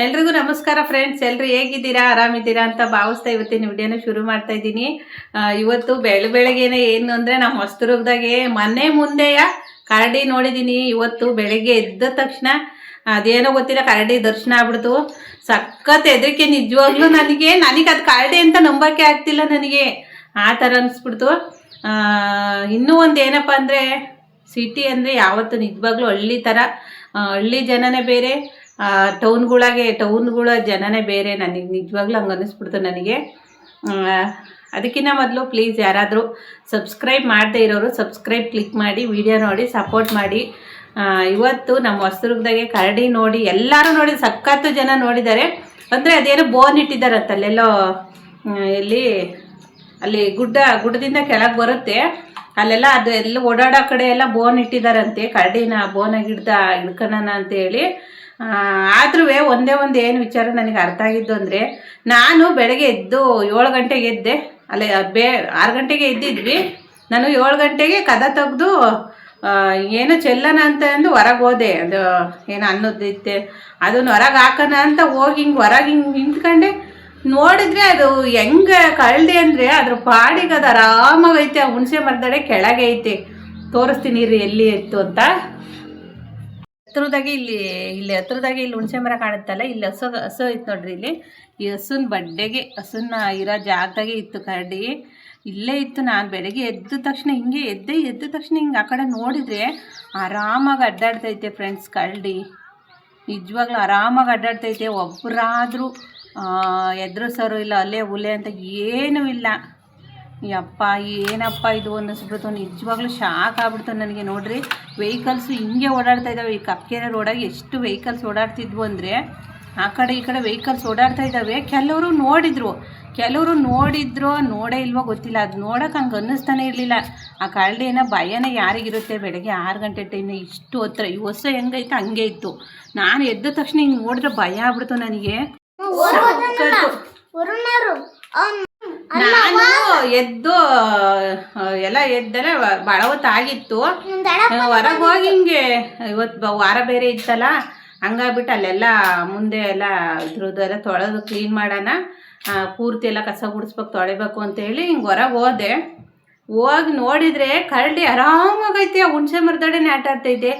ಎಲ್ರಿಗೂ ನಮಸ್ಕಾರ ಫ್ರೆಂಡ್ಸ್. ಎಲ್ಲರೂ ಹೇಗಿದ್ದೀರಾ, ಆರಾಮಿದ್ದೀರಾ ಅಂತ ಭಾವಿಸ್ತಾ ಇವತ್ತಿನ ವಿಡಿಯೋನ ಶುರು ಮಾಡ್ತಾ ಇದ್ದೀನಿ. ಇವತ್ತು ಬೆಳಗ್ಗೆನೆ ಏನು ಅಂದರೆ ನಮ್ಮ ಹೊಸದುರ್ಗದಾಗೆ ಮನೆ ಮುಂದೆಯ ಕರಡಿ ನೋಡಿದ್ದೀನಿ. ಇವತ್ತು ಬೆಳಗ್ಗೆ ಎದ್ದ ತಕ್ಷಣ ಅದೇನೋ ಗೊತ್ತಿಲ್ಲ, ಕರಡಿ ದರ್ಶನ ಆಗ್ಬಿಡ್ತು. ಸಖತ್ ಹೆದರಿಕೆ ನಿಜವಾಗ್ಲೂ. ನನಗೆ ಅದು ಕರಡಿ ಅಂತ ನಂಬೋಕ್ಕೆ ಆಗ್ತಿಲ್ಲ. ನನಗೆ ಆ ಥರ ಅನಿಸ್ಬಿಡ್ತು. ಇನ್ನೂ ಒಂದು ಏನಪ್ಪ ಅಂದರೆ, ಸಿಟಿ ಯಾವತ್ತು ನಿಜವಾಗ್ಲೂ ಹಳ್ಳಿ ಥರ, ಹಳ್ಳಿ ಜನನೇ ಬೇರೆ, ಟೌನ್ಗಳ ಜನನೇ ಬೇರೆ. ನನಗೆ ನಿಜವಾಗ್ಲೂ ಹಂಗೆ ಅನ್ನಿಸ್ಬಿಡ್ತು ನನಗೆ. ಅದಕ್ಕಿಂತ ಮೊದಲು ಪ್ಲೀಸ್ ಯಾರಾದರೂ ಸಬ್ಸ್ಕ್ರೈಬ್ ಮಾಡದೇ ಇರೋರು ಸಬ್ಸ್ಕ್ರೈಬ್ ಕ್ಲಿಕ್ ಮಾಡಿ, ವಿಡಿಯೋ ನೋಡಿ ಸಪೋರ್ಟ್ ಮಾಡಿ. ಇವತ್ತು ನಮ್ಮ ಹೊಸದುರ್ಗದಾಗೆ ಕರಡಿ ನೋಡಿ ಎಲ್ಲರೂ ನೋಡಿ, ಸಖತ್ತು ಜನ ನೋಡಿದ್ದಾರೆ. ಅಂದರೆ ಅದೇನೋ ಬೋನ್ ಇಟ್ಟಿದ್ದಾರಂತ ಅಲ್ಲೆಲ್ಲೋ, ಅಲ್ಲಿ ಗುಡ್ಡದಿಂದ ಕೆಳಗೆ ಬರುತ್ತೆ ಅಲ್ಲೆಲ್ಲ, ಅದು ಎಲ್ಲ ಓಡಾಡೋ ಕಡೆ ಎಲ್ಲ ಬೋನ್ ಇಟ್ಟಿದ್ದಾರಂತೆ. ಕರಡಿನ ಬೋನಾಗಿ ಹಿಡ್ಕೊಳ್ಳೋಣ ಅಂತೇಳಿ. ಆದ್ರೂ ಒಂದೇ ಏನು ವಿಚಾರ ನನಗೆ ಅರ್ಥ ಆಗಿದ್ದು ಅಂದರೆ, ನಾನು ಬೆಳಗ್ಗೆ ಎದ್ದು 7 ಗಂಟೆಗೆ ಎದ್ದೆ. 6 ಗಂಟೆಗೆ ಎದ್ದಿದ್ವಿ. ನಾನು 7 ಗಂಟೆಗೆ ಕದ ತೆಗೆದು ಏನೋ ಚೆಲ್ಲೋಣ ಅಂತ ಅಂದು ಹೊರಗೆ ಹೋದೆ. ಅದು ಏನೋ ಅನ್ನೋದಿತ್ತೆ, ಅದನ್ನು ಹೊರಗೆ ಹಾಕೋಣ ಅಂತ ಹೋಗಿ ಹೊರಗೆ ನಿಂತ್ಕೊಂಡೆ. ನೋಡಿದ್ರೆ ಅದು ಹೆಂಗೆ ಕಳ್ದೆ ಅಂದರೆ, ಅದ್ರ ಪಾಡಿಗೆ ಅದು ಆರಾಮಾಗೈತೆ. ಆ ಹುಣಸೆ ಮರದಡೆ ಕೆಳಗೆ ಐತೆ. ತೋರಿಸ್ತೀನಿ ರೀ ಎಲ್ಲಿ ಇತ್ತು ಅಂತ. ಹತ್ರದಾಗೆ ಇಲ್ಲಿ ಹುಣಸೆ ಮರ ಕಾಣುತ್ತಲ್ಲ, ಇಲ್ಲಿ ಹಸು ಇತ್ತು ನೋಡ್ರಿ. ಇಲ್ಲಿ ಈ ಹಸುನ ಬಡ್ಡೆಗೆ, ಹಸುನ ಇರೋ ಜಾಗದಾಗೆ ಇತ್ತು ಕರಡಿ. ಇಲ್ಲೇ ಇತ್ತು. ನಾನು ಬೆಳಗ್ಗೆ ಎದ್ದ ತಕ್ಷಣ ಹಿಂಗೆ ಆ ಕಡೆ ನೋಡಿದರೆ ಆರಾಮಾಗಿ ಅಡ್ಡಾಡ್ತೈತೆ ಫ್ರೆಂಡ್ಸ್ ಕರಡಿ. ನಿಜವಾಗ್ಲೂ ಆರಾಮಾಗಿ ಅಡ್ಡಾಡ್ತೈತೆ. ಒಬ್ಬರಾದರೂ ಎದುರಿಸೋರು ಇಲ್ಲ, ಅಲ್ಲೇ ಹುಲೆ ಅಂತ ಏನೂ ಇಲ್ಲ. ಯಪ್ಪ ಏನಪ್ಪ ಇದು ಅನ್ನಿಸ್ಬಿಡ್ತು. ನಿಜವಾಗ್ಲೂ ಶಾಕ್ ಆಗ್ಬಿಡ್ತು ನನಗೆ. ನೋಡ್ರಿ, ವೆಹಿಕಲ್ಸು ಹಿಂಗೆ ಓಡಾಡ್ತಾ ಇದ್ದಾವೆ. ಈ ಕಪ್ಪೆರೆ ರೋಡಾಗಿ ಎಷ್ಟು ವೆಹಿಕಲ್ಸ್ ಓಡಾಡ್ತಿದ್ವು ಅಂದರೆ, ಆ ಕಡೆ ಈ ಕಡೆ ವೆಹಿಕಲ್ಸ್ ಓಡಾಡ್ತಾ ಇದ್ದಾವೆ. ಕೆಲವರು ನೋಡಿದ್ರೋ ನೋಡೇ ಇಲ್ವೋ ಗೊತ್ತಿಲ್ಲ. ಅದು ನೋಡೋಕೆ ಹಂಗೆ ಅನ್ನಿಸ್ತಾನೆ ಇರಲಿಲ್ಲ. ಆ ಕರಡಿನ ಭಯನೇ ಯಾರಿಗಿರುತ್ತೆ ಬೆಳಗ್ಗೆ 6 ಗಂಟೆ ಟೈಮ್ನ ಇಷ್ಟು ಹತ್ರ. ಈ ಹೊಸ ಹೆಂಗೈತೆ ಹಂಗೆ ಇತ್ತು. ನಾನು ಎದ್ದ ತಕ್ಷಣ ಹಿಂಗೆ ನೋಡಿದ್ರೆ ಭಯ ಆಗ್ಬಿಡ್ತು ನನಗೆ. ನಾನು ಎದ್ದು ಎಲ್ಲ ಎದ್ದಲೆ ಭಾಳ ಹೊತ್ತಾಗಿತ್ತು. ಹೊರಗೆ ಹೋಗಿ ಹಿಂಗೆ ಇವತ್ತು ವಾರ ಬೇರೆ ಇತ್ತಲ್ಲ, ಹಂಗಾಗ್ಬಿಟ್ಟು ಅಲ್ಲೆಲ್ಲ ಮುಂದೆ ಎಲ್ಲ ಇದ್ರದ್ದೆಲ್ಲ ತೊಳೆದು ಕ್ಲೀನ್ ಮಾಡೋಣ, ಪೂರ್ತಿ ಎಲ್ಲ ಕಸ ಗುಡಿಸ್ಬೇಕು, ತೊಳಿಬೇಕು ಅಂತೇಳಿ ಹಿಂಗೆ ಹೊರಗೆ ಹೋಗಿ ನೋಡಿದರೆ ಕರಡಿ ಆರಾಮಾಗೈತೆ. ಆ ಹುಣಸೆ ಮರದಡೆನೇ ಆಟ ಆಡ್ತೈತೆ.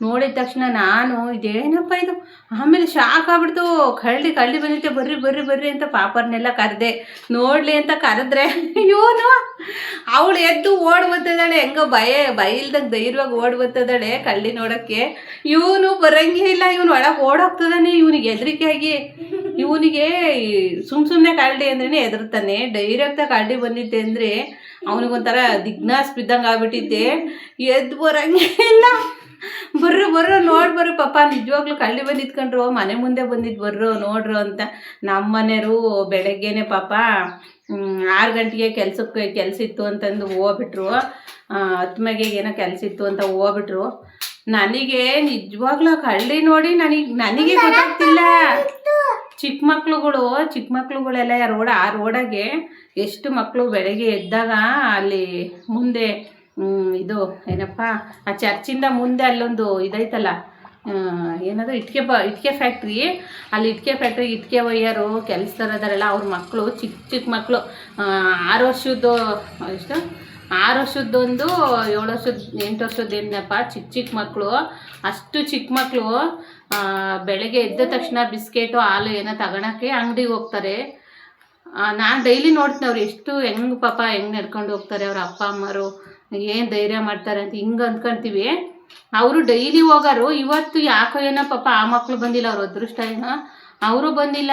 ನೋಡಿದ ತಕ್ಷಣ ನಾನು ಇದೇನಪ್ಪ ಇದು, ಆಮೇಲೆ ಶಾಕ್ ಆಗ್ಬಿಡ್ತು. ಕರಡಿ ಬಂದೈತೆ, ಬರ್ರಿ ಅಂತ ಪಾಪರ್ನೆಲ್ಲ ಕರೆದೆ ನೋಡಲಿ ಅಂತ ಕರೆದ್ರೆ, ಇವನು ಅವಳು ಎದ್ದು ಓಡಿ ಬರ್ತದಾಳೆ. ಹೆಂಗೋ ಬೈಲ್ದಾಗ ಧೈರ್ಯವಾಗಿ ಓಡಿ ಬರ್ತದಾಳೆ ಕರಡಿ ನೋಡೋಕ್ಕೆ. ಇವನು ಬರಂಗೇ ಇಲ್ಲ. ಇವನು ಒಳಗೆ ಓಡೋಗ್ತದಾನೆ. ಇವನಿಗೆ ಹೆದರಿಕೆಯಾಗಿ, ಇವನಿಗೆ ಸುಮ್ಮನೆ ಕರಡಿ ಅಂದ್ರೇ ಹೆದರ್ತಾನೆ. ಡೈರೆಕ್ಟಾಗಿ ಕರಡಿ ಬಂದಿದ್ದೆ ಅಂದರೆ ಅವನಿಗೊಂಥರ ದಿಗ್ನಾಸ್ ಬಿದ್ದಂಗೆ ಆಗ್ಬಿಟ್ಟಿದ್ದೆ. ಎದ್ದು ಬರಂಗೇ ಇಲ್ಲ. ಬರ್ರು ನೋಡಿ ಪಾಪ. ನಿಜವಾಗ್ಲೂ ಕಳ್ಳಿ ಬಂದು ಇತ್ಕೊಂಡ್ರು, ಮನೆ ಮುಂದೆ ಬಂದಿದ್ದು ಬರ್ರು ನೋಡ್ರು ಅಂತ. ನಮ್ಮ ಮನೆಯವರು ಬೆಳಗ್ಗೆನೆ ಪಾಪ 6 ಗಂಟೆಗೆ ಕೆಲಸ ಇತ್ತು ಅಂತಂದು ಹೋಗ್ಬಿಟ್ರು. 10 ಗಂಟೆಗೆ ಏನೋ ಕೆಲಸ ಇತ್ತು ಅಂತ ಹೋಗ್ಬಿಟ್ರು. ನನಗೆ ನಿಜವಾಗ್ಲೂ ಕಳ್ಳಿ ನೋಡಿ ನನಗೆ ಗೊತ್ತಾಗ್ತಿಲ್ಲ. ಚಿಕ್ಕ ಮಕ್ಳುಗಳೆಲ್ಲ ಆ ರೋಡಾಗೆ ಎಷ್ಟು ಮಕ್ಕಳು ಬೆಳಗ್ಗೆ ಎದ್ದಾಗ ಅಲ್ಲಿ ಮುಂದೆ ಇದು ಏನಪ್ಪ, ಆ ಚರ್ಚಿಂದ ಮುಂದೆ ಅಲ್ಲೊಂದು ಇದೈತಲ್ಲ, ಏನದು ಇಟ್ಕೆ ಫ್ಯಾಕ್ಟ್ರಿ. ಅಲ್ಲಿ ಇಟ್ಕೆ ಒಯ್ಯೋರು ಕೆಲಸದವರಲ್ಲ, ಅವ್ರ ಮಕ್ಕಳು ಚಿಕ್ಕ ಮಕ್ಕಳು 6 ವರ್ಷದ್ದು, ಎಷ್ಟು 6 ವರ್ಷದ್ದೊಂದು 7 ವರ್ಷದ 8 ವರ್ಷದ್ದೇನಪ್ಪ, ಚಿಕ್ಕ ಮಕ್ಕಳು. ಅಷ್ಟು ಚಿಕ್ಕ ಮಕ್ಕಳು ಬೆಳಗ್ಗೆ ಎದ್ದ ತಕ್ಷಣ ಬಿಸ್ಕೆಟು ಹಾಲು ಏನೋ ತಗೊಳಕ್ಕೆ ಅಂಗಡಿಗೆ ಹೋಗ್ತಾರೆ. ನಾನು ಡೈಲಿ ನೋಡ್ತೀನಿ ಅವ್ರು ಎಷ್ಟು ಹೆಂಗೆ ನಡ್ಕೊಂಡು ಹೋಗ್ತಾರೆ. ಅವ್ರ ಅಪ್ಪ ಅಮ್ಮರು ಏನು ಧೈರ್ಯ ಮಾಡ್ತಾರೆ ಅಂತ ಹಿಂಗೆ ಅಂದ್ಕೊಳ್ತೀವಿ. ಅವರು ಡೈಲಿ ಹೋಗೋರು. ಇವತ್ತು ಯಾಕೋ ಏನೋ ಪಾಪ ಆ ಮಕ್ಕಳು ಬಂದಿಲ್ಲ. ಅವ್ರ ಅದೃಷ್ಟ ಏನೋ ಅವರು ಬಂದಿಲ್ಲ.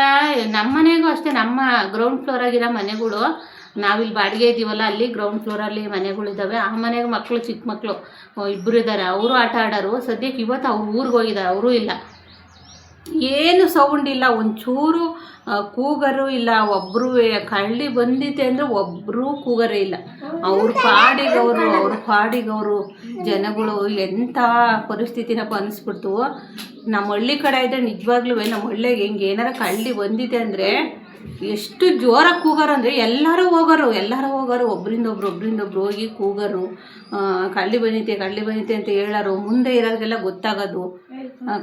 ನಮ್ಮ ಮನೆಗೂ ಅಷ್ಟೇ, ನಮ್ಮ ಗ್ರೌಂಡ್ ಫ್ಲೋರಾಗಿರೋ ಮನೆಗಳು, ನಾವಿಲ್ಲಿ ಬಾಡಿಗೆ ಇದ್ದೀವಲ್ಲ, ಅಲ್ಲಿ ಗ್ರೌಂಡ್ ಫ್ಲೋರಲ್ಲಿ ಮನೆಗಳಿದ್ದಾವೆ. ಆ ಮನೆಗೆ ಮಕ್ಕಳು, ಚಿಕ್ಕ ಮಕ್ಕಳು 2 ಇದ್ದಾರೆ. ಅವರು ಆಟ ಆಡೋರು. ಸದ್ಯಕ್ಕೆ ಇವತ್ತು ಅವ್ರು ಊರಿಗೆ ಹೋಗಿದ್ದಾರೆ. ಅವರೂ ಇಲ್ಲ. ಏನು ಸೌಂಡ್ ಇಲ್ಲ, ಒಂಚೂರು ಕೂಗರು ಇಲ್ಲ. ಒಬ್ಬರು ಕಳ್ಳಿ ಬಂದಿದೆ ಅಂದರೆ ಒಬ್ಬರೂ ಕೂಗರೇ ಇಲ್ಲ. ಅವ್ರ ಪಾಡಿಗವರು ಜನಗಳು. ಎಂಥ ಪರಿಸ್ಥಿತಿನಪ್ಪ ಅನಿಸ್ಬಿಡ್ತು. ನಮ್ಮ ಹಳ್ಳಿ ಕಡೆ ಇದ್ದರೆ ನಿಜವಾಗ್ಲೂ ನಮ್ಮ ಹಳ್ಳಿಗೆ ಹಿಂಗೆ ಏನಾರ ಕಳ್ಳಿ ಬಂದಿದೆ ಅಂದರೆ ಎಷ್ಟು ಜೋರಾಗಿ ಕೂಗರು ಅಂದರೆ ಎಲ್ಲರೂ ಹೋಗೋರು. ಒಬ್ಬರಿಂದ ಒಬ್ರು ಹೋಗಿ ಕೂಗರು. ಕಳ್ಳಿ ಬಂದಿದೆ ಅಂತ ಹೇಳೋರು. ಮುಂದೆ ಇರೋರಿಗೆಲ್ಲ ಗೊತ್ತಾಗೋದು.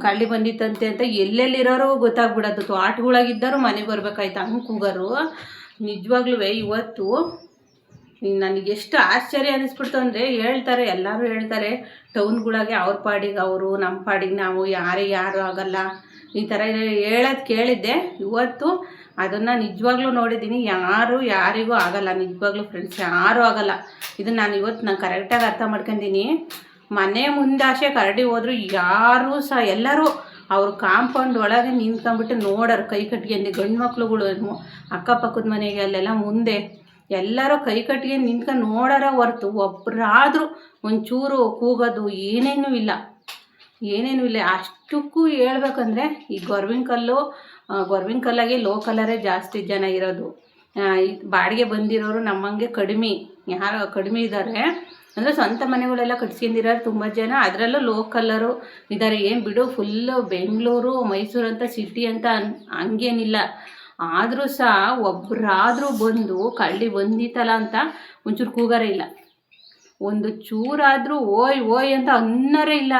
ಕಳ್ಳಿ ಬಂದಿತ್ತಂತೆ ಅಂತ ಎಲ್ಲೆಲ್ಲಿರೋರು ಗೊತ್ತಾಗ್ಬಿಡೋದು. ತೋಟಗಳಾಗಿದ್ದರು ಮನೆಗೆ ಬರ್ಬೇಕಾಯ್ತು ಹಂಗೆ ಕೂಗರು. ನಿಜವಾಗ್ಲೂ ಇವತ್ತು ನನಗೆ ಎಷ್ಟು ಆಶ್ಚರ್ಯ ಅನ್ನಿಸ್ಬಿಡ್ತು ಅಂದರೆ, ಹೇಳ್ತಾರೆ ಎಲ್ಲರೂ ಹೇಳ್ತಾರೆ ಟೌನ್ಗಳಾಗೆ ಅವ್ರ ಪಾಡಿಗೆ ಅವರು, ನಮ್ಮ ಪಾಡಿಗೆ ನಾವು, ಯಾರು ಆಗಲ್ಲ ಈ ಥರ ಹೇಳೋದು ಕೇಳಿದ್ದೆ. ಇವತ್ತು ಅದನ್ನು ನಿಜವಾಗ್ಲೂ ನೋಡಿದ್ದೀನಿ. ಯಾರಿಗೂ ಆಗಲ್ಲ ನಿಜವಾಗ್ಲೂ ಫ್ರೆಂಡ್ಸ್, ಯಾರೂ ಆಗಲ್ಲ. ಇದನ್ನು ನಾನು ಕರೆಕ್ಟಾಗಿ ಅರ್ಥ ಮಾಡ್ಕೊಂಡಿನಿ. ಮನೆ ಮುಂದಾಶೆ ಕರಡಿ ಹೋದ್ರು ಯಾರೂ ಸಹ ಎಲ್ಲರೂ ಅವ್ರು ಕಾಂಪೌಂಡ್ ಒಳಗೆ ನಿಂತ್ಕೊಂಡ್ಬಿಟ್ಟು ನೋಡೋರು ಕೈ ಕಟ್ಕೊಂಡು. ಗಂಡು ಮಕ್ಳುಗಳು ಅಕ್ಕಪಕ್ಕದ ಮನೆಗೆ ಅಲ್ಲೆಲ್ಲ ಮುಂದೆ ಎಲ್ಲರೂ ಕೈ ಕಟ್ಕೊಂಡು ನಿಂತ್ಕೊಂಡು ನೋಡೋರ ಹೊರ್ತು ಒಬ್ಬರಾದರೂ ಒಂಚೂರು ಕೂಗೋದು ಏನೇನೂ ಇಲ್ಲ. ಅಷ್ಟಕ್ಕೂ ಹೇಳ್ಬೇಕಂದ್ರೆ ಈ ಗೊರ್ವಿನ ಕಲ್ಲಾಗೆ ಲೋಕಲರೇ ಜಾಸ್ತಿ ಜನ ಇರೋದು. ಬಾಡಿಗೆ ಬಂದಿರೋರು ನಮ್ಮಂಗೆ ಕಡಿಮೆ ಇದ್ದಾರೆ. ಅಂದರೆ ಸ್ವಂತ ಮನೆಗಳೆಲ್ಲ ಕಟ್ಸ್ಕೊಂಡಿರೋರು ತುಂಬ ಜನ, ಅದರಲ್ಲೂ ಲೋಕಲ್ಲರು ಇದ್ದಾರೆ. ಏನು ಬಿಡು, ಫುಲ್ಲು ಬೆಂಗಳೂರು ಮೈಸೂರು ಅಂತ ಸಿಟಿ ಅಂತ ಹಂಗೇನಿಲ್ಲ. ಆದರೂ ಸಹ ಒಬ್ಬರಾದರೂ ಬಂದು ಕಳ್ಳಿ ಬಂದಿತ್ತಲ್ಲ ಅಂತ ಒಂಚೂರು ಕೂಗಾರೇ ಇಲ್ಲ. ಒಂದು ಚೂರಾದರೂ ಓಯ್ ಅಂತ ಅನ್ನೋರೇ ಇಲ್ಲ.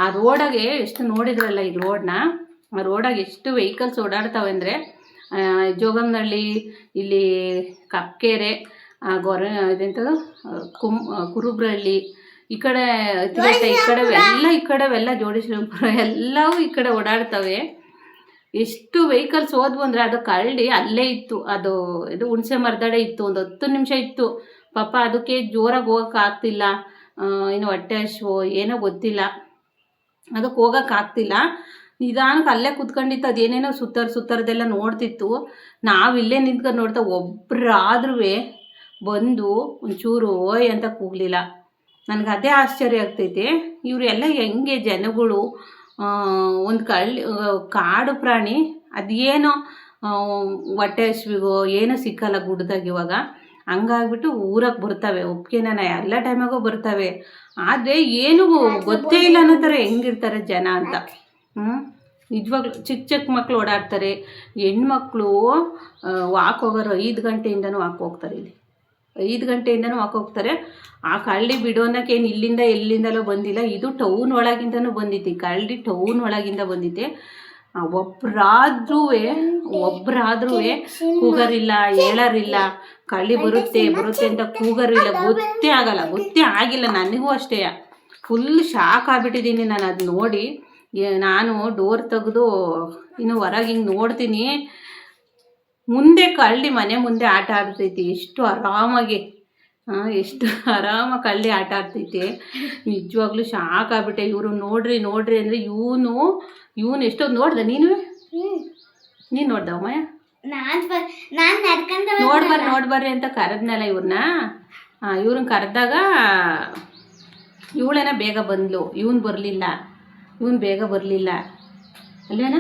ಆ ರೋಡಾಗೆ ಎಷ್ಟು ನೋಡಿದ್ರಲ್ಲ ಈ ರೋಡ್ನ, ಆ ರೋಡಾಗೆ ಎಷ್ಟು ವೆಹಿಕಲ್ಸ್ ಓಡಾಡ್ತವೆ ಅಂದರೆ, ಜೋಗಮ್ನಹಳ್ಳಿ, ಇಲ್ಲಿ ಕಪ್ಪಕೆರೆ, ಇದೆಂಥದ್ದು ಕುರುಬ್ರಹಳ್ಳಿ, ಈ ಕಡೆ ಈ ಕಡೆವೆಲ್ಲ ಜೋಡಿಶ್ರೀಪುರ ಎಲ್ಲವೂ ಈ ಕಡೆ ಓಡಾಡ್ತವೆ. ಎಷ್ಟು ವೆಹಿಕಲ್ಸ್ ಹೋದ್ವು ಅಂದರೆ ಅದು ಕಳ್ಳಿ ಅಲ್ಲೇ ಇತ್ತು. ಇದು ಹುಣಸೆ ಮರದಡೆ ಇತ್ತು. ಒಂದು 10 ನಿಮಿಷ ಇತ್ತು ಪಾಪ. ಅದಕ್ಕೆ ಜೋರಾಗಿ ಹೋಗೋಕ್ಕಾಗ್ತಿಲ್ಲ, ಇನ್ನು ಹೊಟ್ಟೆ ಹಸಿವು ಏನೋ ಗೊತ್ತಿಲ್ಲ, ಅದಕ್ಕೆ ಹೋಗೋಕ್ಕಾಗ್ತಿಲ್ಲ. ನಿಧಾನಕ್ಕೆ ಅಲ್ಲೇ ಕೂತ್ಕೊಂಡಿತ್ತು. ಅದೇನೇನೋ ಸುತ್ತರದೆಲ್ಲ ನೋಡ್ತಿತ್ತು. ನಾವಿಲ್ಲೇ ನಿಂತ್ಕೊಂಡು ನೋಡ್ತಾ ಒಬ್ಬರಾದ್ರೂ ಬಂದು ಒಂಚೂರು ಓಯ್ ಅಂತ ಕೂಗಲಿಲ್ಲ. ನನಗೆ ಅದೇ ಆಶ್ಚರ್ಯ ಆಗ್ತೈತೆ. ಇವರೆಲ್ಲ ಹೆಂಗೆ ಜನಗಳು, ಒಂದು ಕಾಡು ಪ್ರಾಣಿ ಅದೇನೋ ಹೊಟ್ಟೆ ಹಸಿವಿಗೋ ಏನೋ ಸಿಕ್ಕಲ್ಲ ಗುಡ್ಡದಾಗ ಇವಾಗ, ಹಂಗಾಗ್ಬಿಟ್ಟು ಊರಿಗೆ ಬರ್ತವೆ. ಒಪ್ಪಿಗೆನ ಎಲ್ಲ ಟೈಮಾಗೂ ಬರ್ತವೆ. ಆದರೆ ಏನೂ ಗೊತ್ತೇ ಇಲ್ಲ ಅನ್ನೋ ಥರ ಹೆಂಗಿರ್ತಾರೆ ಜನ ಅಂತ. ನಿಜವಾಗ್ಲೂ ಚಿಕ್ಕ ಮಕ್ಕಳು ಓಡಾಡ್ತಾರೆ. ಹೆಣ್ಮಕ್ಳು ವಾಕ್ ಹೋಗೋರು 5 ಗಂಟೆಯಿಂದನೂ ವಾಕ್ ಹೋಗ್ತಾರೆ. ಇಲ್ಲಿ 5 ಗಂಟೆಯಿಂದನೂ ವಾಕ್ ಹೋಗ್ತಾರೆ. ಆ ಕಳ್ಳಿ ಬಿಡೋನಕ್ಕೇನು ಎಲ್ಲಿಂದಲೋ ಬಂದಿಲ್ಲ. ಇದು ಟೌನ್ ಒಳಗಿಂದನೂ ಬಂದಿತ್ತು. ಕಳ್ಳಿ ಟೌನ್ ಒಳಗಿಂದ ಬಂದಿತ್ತೆ. ಒಬ್ಬರಾದ್ರೂ ಕೂಗರಿಲ್ಲ, ಹೇಳೋರಿಲ್ಲ. ಕಳ್ಳಿ ಬರುತ್ತೆ ಅಂತ ಕೂಗರಿಲ್ಲ. ಗೊತ್ತೇ ಆಗಿಲ್ಲ. ನನಗೂ ಅಷ್ಟೇ ಫುಲ್ ಶಾಕ್ ಆಗಿಬಿಟ್ಟಿದ್ದೀನಿ ನಾನು ಅದು ನೋಡಿ. ನಾನು ಡೋರ್ ತೆಗೆದು ಇನ್ನು ಹೊರಗೆ ಹಿಂಗೆ ನೋಡ್ತೀನಿ. ಮುಂದೆ ಕಳ್ಳಿ ಮನೆ ಮುಂದೆ ಆಟ ಆಡ್ತೈತಿ. ಎಷ್ಟು ಆರಾಮಾಗಿ ಕಳ್ಳಿ ಆಟ ಆಡ್ತೈತೆ. ನಿಜವಾಗ್ಲೂ ಶಾಕ್ ಆಗ್ಬಿಟ್ಟೆ. ಇವರು ನೋಡ್ರಿ ಅಂದರೆ ಇವನು ಎಷ್ಟೊಂದು ನೋಡ್ದೆ. ನೀನು ನೋಡ್ದ ಅಮ್ಮಯ್ಯ? ನೋಡ್ಬರ್ರಿ ಅಂತ ಕರೆದ್ನಲ್ಲ ಇವ್ರನ್ನ. ಇವ್ರನ್ನ ಕರೆದಾಗ ಇವಳೇನ ಬೇಗ ಬಂದ್ಲು, ಇವನು ಬೇಗ ಬರಲಿಲ್ಲ ಅಲ್ವೇನ?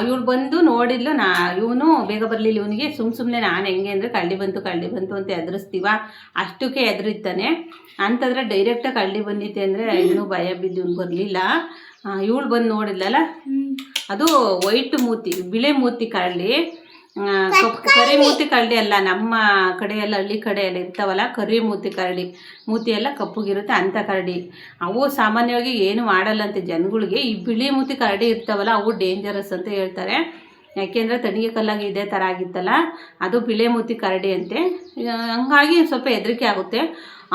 ಇವಳು ಬಂದು ನೋಡಿದ್ಲು. ಇವನು ಬೇಗ ಬರಲಿಲ್ಲ. ಇವನಿಗೆ ಸುಮ್ಮನೆ ನಾನು ಹೆಂಗೆ ಅಂದರೆ ಕಳ್ಳಿ ಬಂತು ಅಂತ ಎದುರಿಸ್ತೀವ, ಅಷ್ಟಕ್ಕೆ ಎದುರಿತ್ತಾನೆ. ಅಂತಂದರೆ ಡೈರೆಕ್ಟಾಗಿ ಕಳ್ಳಿ ಬಂದಿತ್ತೆ ಅಂದರೆ ಇನ್ನೂ ಭಯ ಬಿದ್ದು ಇವನು ಬರಲಿಲ್ಲ. ಇವಳು ಬಂದು ನೋಡಿದ್ಲಲ್ಲ, ಅದು ವೈಟ್ ಮೂತಿ, ಬಿಳೆ ಮೂತಿ ಕಳ್ಳಿ. ಕರಿ ಮೂತಿ ಕರಡಿ ಅಲ್ಲ. ನಮ್ಮ ಕಡೆ ಎಲ್ಲ ಹಳ್ಳಿ ಕಡೆ ಎಲ್ಲ ಇರ್ತಾವಲ್ಲ ಕರಿ ಮೂತಿ ಕರಡಿ, ಮೂತಿ ಎಲ್ಲ ಕಪ್ಪಗಿರುತ್ತೆ ಅಂಥ ಕರಡಿ. ಅವು ಸಾಮಾನ್ಯವಾಗಿ ಏನು ಮಾಡಲ್ಲಂತೆ ಜನಗಳಿಗೆ. ಈ ಬಿಳಿ ಮೂತಿ ಕರಡಿ ಇರ್ತಾವಲ್ಲ ಅವು ಡೇಂಜರಸ್ ಅಂತ ಹೇಳ್ತಾರೆ. ಯಾಕೆಂದರೆ ತಣಿಗೆ ಕಲ್ಲಾಗಿ ಇದೇ ಥರ ಆಗಿತ್ತಲ್ಲ, ಅದು ಬಿಳೆ ಮೂತಿ ಕರಡಿ ಅಂತೆ. ಹಂಗಾಗಿ ಸ್ವಲ್ಪ ಹೆದರಿಕೆ ಆಗುತ್ತೆ.